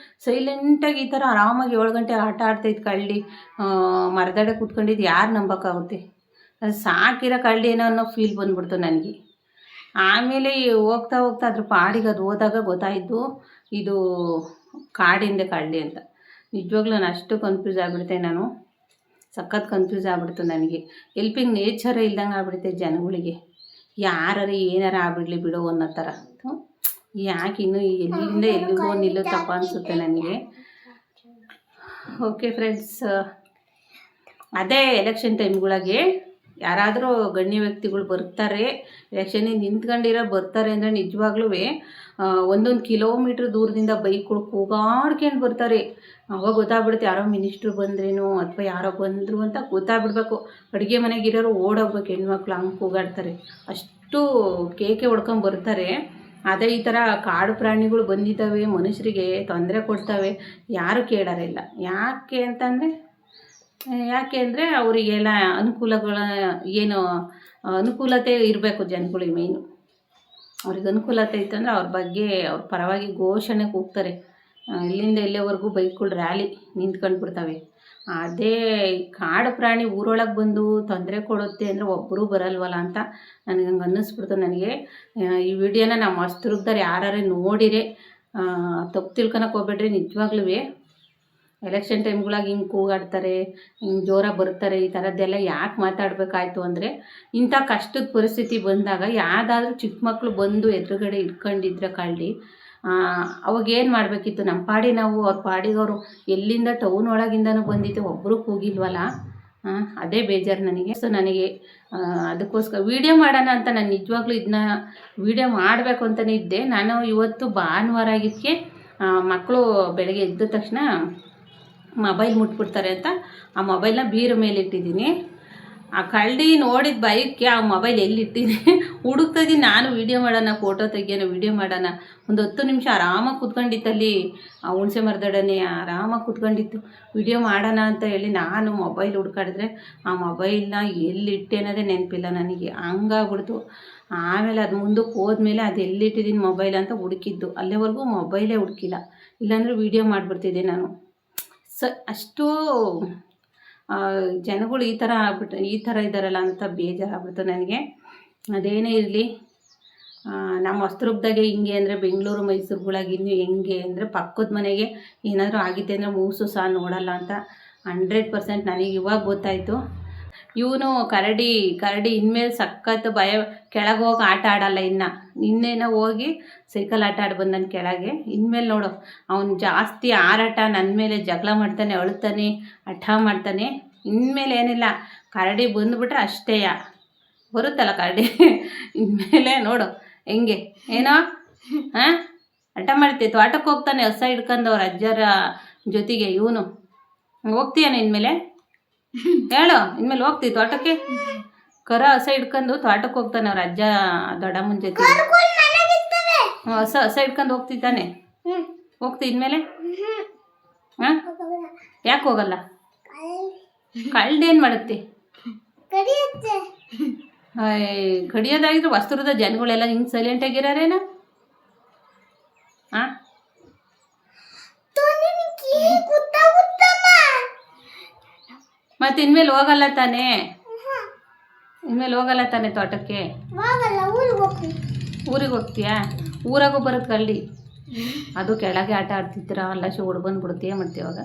ಸೈಲೆಂಟಾಗಿ ಈ ಥರ ಆರಾಮಾಗಿ 7 ಗಂಟೆ ಆಟ ಆಡ್ತೈತೆ ಕಳ್ಳಿ, ಮರದಡೆ ಕೂತ್ಕೊಂಡಿದ್ದು ಯಾರು ನಂಬೋಕ್ಕಾಗುತ್ತೆ. ಅದು ಸಾಕಿರೋ ಕಳ್ಳಿ ಏನೋ ಅನ್ನೋ ಫೀಲ್ ಬಂದ್ಬಿಡ್ತು ನನಗೆ. ಆಮೇಲೆ ಹೋಗ್ತಾ ಅದ್ರ ಪಾಡಿಗೆ ಅದು ಹೋದಾಗ ಗೊತ್ತಾಯಿತು ಇದು ಕಾಡಿಂದ ಕಳ್ಳಿ ಅಂತ. ನಿಜವಾಗ್ಲೂ ನಾನು ಅಷ್ಟು ಕನ್ಫ್ಯೂಸ್ ಆಗಿಬಿಡ್ತೆ, ನಾನು ಸಖತ್ ಕನ್ಫ್ಯೂಸ್ ಆಗ್ಬಿಡ್ತು ನನಗೆ. ಹೆಲ್ಪಿಂಗ್ ನೇಚರೇ ಇಲ್ದಂಗೆ ಆಗ್ಬಿಡುತ್ತೆ ಜನಗಳಿಗೆ. ಯಾರು ಏನಾರು ಆಗ್ಬಿಡಲಿ ಬಿಡೋ ಅನ್ನೋ ಥರ. ಯಾಕೆ ಇನ್ನೂ ಎಲ್ಲಿಂದ ಎಲ್ಲಿಗೋ ನಿಲ್ಲುತ್ತಪ್ಪ ಅನಿಸುತ್ತೆ ನನಗೆ. ಓಕೆ ಫ್ರೆಂಡ್ಸ್, ಅದೇ ಎಲೆಕ್ಷನ್ ಟೈಮ್ಗಳಿಗೆ ಯಾರಾದರೂ ಗಣ್ಯ ವ್ಯಕ್ತಿಗಳು ಬರ್ತಾರೆ, ಎಲೆಕ್ಷನಿಗೆ ನಿಂತ್ಕೊಂಡಿರೋ ಬರ್ತಾರೆ ಅಂದರೆ ನಿಜವಾಗ್ಲೂ 1 ಕಿಲೋಮೀಟ್ರ್ ದೂರದಿಂದ ಬೈಕ್ಗಳು ಕೂಗಾಡ್ಕೊಂಡು ಬರ್ತಾರೆ. ಅವಾಗ ಗೊತ್ತಾಗ್ಬಿಡುತ್ತೆ ಯಾರೋ ಮಿನಿಸ್ಟ್ರು ಬಂದ್ರೇನೋ ಅಥವಾ ಯಾರೋ ಬಂದರು ಅಂತ ಗೊತ್ತಾಗ್ಬಿಡ್ಬೇಕು. ಅಡುಗೆ ಮನೆಗಿರೋರು ಓಡೋಗ್ಬೇಕು, ಹೆಣ್ಮಕ್ಳು ಹಂಗೆ ಕೂಗಾಡ್ತಾರೆ, ಅಷ್ಟು ಕೇಕೆ ಹೊಡ್ಕೊಂಡು ಬರ್ತಾರೆ. ಅದೇ ಈ ಥರ ಕಾಡು ಪ್ರಾಣಿಗಳು ಬಂದಿದ್ದಾವೆ, ಮನುಷ್ಯರಿಗೆ ತೊಂದರೆ ಕೊಡ್ತವೆ, ಯಾರು ಕೇಳೋರಿಲ್ಲ. ಯಾಕೆ ಅಂದರೆ ಅವರಿಗೆಲ್ಲ ಅನುಕೂಲಗಳ ಏನು ಅನುಕೂಲತೆ ಇರಬೇಕು ಜನಗಳಿಗೆ. ಮೇಯ್ನು ಅವ್ರಿಗೆ ಅನುಕೂಲತೆ ಇತ್ತಂದರೆ ಅವ್ರ ಬಗ್ಗೆ ಅವ್ರ ಪರವಾಗಿ ಘೋಷಣೆ ಕೂಗ್ತಾರೆ. ಇಲ್ಲಿಂದ ಇಲ್ಲಿವರೆಗೂ ಬೈಕ್ಗಳು ರ್ಯಾಲಿ ನಿಂತ್ಕೊಂಡು ಬಿಡ್ತವೆ. ಅದೇ ಕಾಡು ಪ್ರಾಣಿ ಊರೊಳಗೆ ಬಂದು ತೊಂದರೆ ಕೊಡುತ್ತೆ ಅಂದರೆ ಒಬ್ಬರೂ ಬರಲ್ವಲ್ಲ ಅಂತ ನನಗೆ ಹಂಗೆ ಅನ್ನಿಸ್ಬಿಡ್ತು. ನನಗೆ ಈ ವಿಡಿಯೋನ ನಮ್ಮ ಹೊಸ್ದುರ್ಗದವ್ರು ಯಾರು ನೋಡಿರೆ ತಪ್ಪು ತಿಳ್ಕೊಳಕ್ಕೆ ಹೋಗ್ಬೇಡ್ರಿ. ನಿಜವಾಗ್ಲೂ ಎಲೆಕ್ಷನ್ ಟೈಮ್ಗಳಾಗ ಹಿಂಗೆ ಕೂಗಾಡ್ತಾರೆ, ಹಿಂಗೆ ಜೋರಾಗಿ ಬರ್ತಾರೆ, ಈ ಥರದ್ದೆಲ್ಲ ಯಾಕೆ ಮಾತಾಡಬೇಕಾಯ್ತು ಅಂದರೆ, ಇಂಥ ಕಷ್ಟದ ಪರಿಸ್ಥಿತಿ ಬಂದಾಗ ಯಾವುದಾದ್ರೂ ಚಿಕ್ಕ ಮಕ್ಕಳು ಬಂದು ಎದುರುಗಡೆ ಇಟ್ಕೊಂಡಿದ್ರೆ ಕಳ್ಳಿ ಅವಾಗೇನು ಮಾಡಬೇಕಿತ್ತು? ನಮ್ಮ ಪಾಡಿ ನಾವು ಅವ್ರ ಪಾಡಿಗೆ ಅವರು ಎಲ್ಲಿಂದ ಟೌನ್ ಒಳಗಿಂದನೂ ಬಂದಿತ್ತು, ಒಬ್ಬರು ಕೂಗಿಲ್ವಲ್ಲ. ಅದೇ ಬೇಜಾರು ನನಗೆ. ಸೊ ನನಗೆ ಅದಕ್ಕೋಸ್ಕರ ವೀಡಿಯೋ ಮಾಡೋಣ ಅಂತ ನಾನು ನಿಜವಾಗ್ಲೂ ಇದನ್ನ ವೀಡಿಯೋ ಮಾಡಬೇಕು ಅಂತಲೇ ಇದ್ದೆ. ನಾನು ಇವತ್ತು ಭಾನುವಾರ ಆಗಿದ್ದಕ್ಕೆ ಮಕ್ಕಳು ಬೆಳಗ್ಗೆ ಎದ್ದ ತಕ್ಷಣ ಮೊಬೈಲ್ ಮುಟ್ಬಿಡ್ತಾರೆ ಅಂತ ಆ ಮೊಬೈಲ್ನ ಬೀರ ಮೇಲೆ ಇಟ್ಟಿದ್ದೀನಿ. ಆ ಕಳ್ಳಿ ನೋಡಿದ ಬೈಕ್ಗೆ ಆ ಮೊಬೈಲ್ ಎಲ್ಲಿಟ್ಟಿದ್ದೀನಿ ಹುಡುಕ್ತಾಯಿದ್ದೀನಿ. ನಾನು ವೀಡಿಯೋ ಮಾಡೋಣ, ಫೋಟೋ ತೆಗಿಯೋಣ, ವೀಡಿಯೋ ಮಾಡೋಣ. ಒಂದು 10 ನಿಮಿಷ ಆರಾಮಾಗಿ ಕೂತ್ಕೊಂಡಿತ್ತಲ್ಲಿ ಆ ಹುಣಸೆ ಮರದೊಡನೆ ಆರಾಮಾಗಿ ಕೂತ್ಕೊಂಡಿತ್ತು. ವೀಡಿಯೋ ಮಾಡೋಣ ಅಂತ ಹೇಳಿ ನಾನು ಮೊಬೈಲ್ ಹುಡ್ಕಾಡಿದ್ರೆ ಆ ಮೊಬೈಲ್ನ ಎಲ್ಲಿಟ್ಟೆ ಅನ್ನೋದೇ ನೆನಪಿಲ್ಲ ನನಗೆ. ಹಂಗಾಗ್ಬಿಡ್ತು. ಆಮೇಲೆ ಅದು ಮುಂದಕ್ಕೆ ಹೋದ್ಮೇಲೆ ಅದು ಎಲ್ಲಿಟ್ಟಿದ್ದೀನಿ ಮೊಬೈಲ್ ಅಂತ ಹುಡುಕಿದ್ದು. ಅಲ್ಲಿವರೆಗೂ ಮೊಬೈಲೇ ಹುಡುಕಿಲ್ಲ, ಇಲ್ಲಾಂದರೆ ವೀಡಿಯೋ ಮಾಡಿಬಿಡ್ತಿದ್ದೆ ನಾನು. ಅಷ್ಟು ಜನಗಳು ಈ ಥರ ಇದ್ದಾರಲ್ಲ ಅಂತ ಬೇಜಾರಾಗ್ಬಿಡ್ತು ನನಗೆ. ಅದೇನೇ ಇರಲಿ, ನಮ್ಮ ಹೊಸ್ದುರ್ಗದಾಗೆ ಹಿಂಗೆ ಅಂದರೆ ಬೆಂಗಳೂರು ಮೈಸೂರುಗಳಾಗಿ ಇನ್ನೂ ಹೆಂಗೆ ಅಂದರೆ ಪಕ್ಕದ ಮನೆಗೆ ಏನಾದರೂ ಆಗಿದ್ದೆ ಅಂದರೆ ಮೂಸು ಸಹ ನೋಡಲ್ಲ ಅಂತ 100% ನನಗೆ ಇವಾಗ ಗೊತ್ತಾಯಿತು. ಇವನು ಕರಡಿ ಇನ್ಮೇಲೆ ಸಖತ್ ಭಯ, ಕೆಳಗೆ ಹೋಗಿ ಆಟ ಆಡಲ್ಲ. ನಿನ್ನೆನ ಹೋಗಿ ಸೈಕಲ್ ಆಟ ಆಡಿ ಬಂದನು ಕೆಳಗೆ. ಇನ್ಮೇಲೆ ನೋಡು ಅವನು ಜಾಸ್ತಿ ಆರಾಟ, ನನ್ನ ಮೇಲೆ ಜಗಳ ಮಾಡ್ತಾನೆ, ಅಳ್ತಾನೆ, ಹಠ ಮಾಡ್ತಾನೆ. ಇನ್ಮೇಲೆ ಏನಿಲ್ಲ, ಕರಡಿ ಬಂದುಬಿಟ್ರೆ ಅಷ್ಟೇ, ಬರುತ್ತಲ್ಲ ಕರಡಿ. ಇನ್ಮೇಲೆ ನೋಡು ಹೆಂಗೆ ಏನೋ ಹಠ ಮಾಡ್ತೀವಿ. ತೋಟಕ್ಕೆ ಹೋಗ್ತಾನೆ ಹೊಸ ಹಿಡ್ಕೊಂಡು ಅವ್ರ ಅಜ್ಜರ ಜೊತೆಗೆ. ಇವನು ಹೋಗ್ತೀಯಾನ ಇನ್ಮೇಲೆ? ಹೇಳು, ಇನ್ಮೇಲೆ ಹೋಗ್ತೀವಿ ತೋಟಕ್ಕೆ? ಕರ ಹಸ ಹಿಡ್ಕೊಂಡು ತೋಟಕ್ಕೆ ಹೋಗ್ತಾನೆ ಅವ್ರ ಅಜ್ಜ ದೊಡ್ಡಮ್ಮನ ಜೊತೆ. ಹಸ ಹಿಡ್ಕೊಂಡು ಹೋಗ್ತಿದ್ದಾನೆ. ಹೋಗ್ತಿ ಇನ್ಮೇಲೆ? ಯಾಕೆ ಹೋಗಲ್ಲ? ಕಳ್ದೇನು ಮಾಡುತ್ತೆ? ಕಡಿಯೋದಾಗಿದ್ರೆ ಹೊಸ್ದುರ್ಗದ ಜನಗಳೆಲ್ಲ ಹಿಂಗೆ ಸೈಲೆಂಟಾಗಿರೋರೇನ? ಮತ್ತೆ ಇನ್ಮೇಲೆ ಹೋಗಲ್ಲ ತಾನೇ? ತೋಟಕ್ಕೆ? ಊರಿಗೆ ಹೋಗ್ತೀಯಾ? ಊರಾಗೂ ಬರುತ್ತೆ ಕಳ್ಳಿ. ಅದು ಕೆಳಗೆ ಆಟ ಆಡ್ತಿದ್ದೀರ, ಅಲ್ಲ ಓಡ್ ಬಂದ್ಬಿಡುತ್ತೆ. ಏನು ಮಾಡ್ತೀವಿ ಅವಾಗ?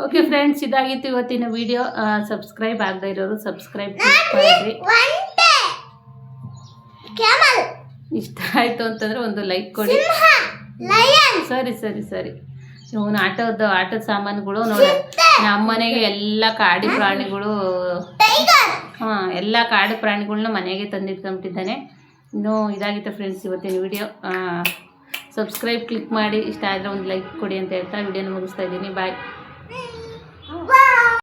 ಓಕೆ ಫ್ರೆಂಡ್ಸ್, ಇದಾಗಿತ್ತು ಇವತ್ತಿನ ವಿಡಿಯೋ. ಸಬ್ಸ್ಕ್ರೈಬ್ ಆಗದೆ ಇರೋರು ಸಬ್ಸ್ಕ್ರೈಬ್ ಮಾಡಿರಿ. ಇಷ್ಟ ಆಯಿತು ಅಂತಂದರೆ ಒಂದು ಲೈಕ್ ಕೊಡಿ. ಸರಿ. ಇವನು ಆಟದ ಸಾಮಾನುಗಳು ನೋಡಿ. ನಮ್ಮ ಮನೆಗೆ ಎಲ್ಲ ಕಾಡು ಪ್ರಾಣಿಗಳು, ಎಲ್ಲ ಕಾಡು ಪ್ರಾಣಿಗಳನ್ನ ಮನೆಗೆ ತಂದಿಟ್ಕೊಂಬಿಟ್ಟಿದ್ದಾನೆ. ಇನ್ನೂ ಇದಾಗಿತ್ತು ಫ್ರೆಂಡ್ಸ್ ಇವತ್ತಿನ ವಿಡಿಯೋ. ಸಬ್ಸ್ಕ್ರೈಬ್ ಕ್ಲಿಕ್ ಮಾಡಿ, ಇಷ್ಟ ಆದರೆ ಒಂದು ಲೈಕ್ ಕೊಡಿ ಅಂತ ಹೇಳ್ತಾ ವಿಡಿಯೋನ ಮುಗಿಸ್ತಾ ಇದ್ದೀನಿ. ಬಾಯ್.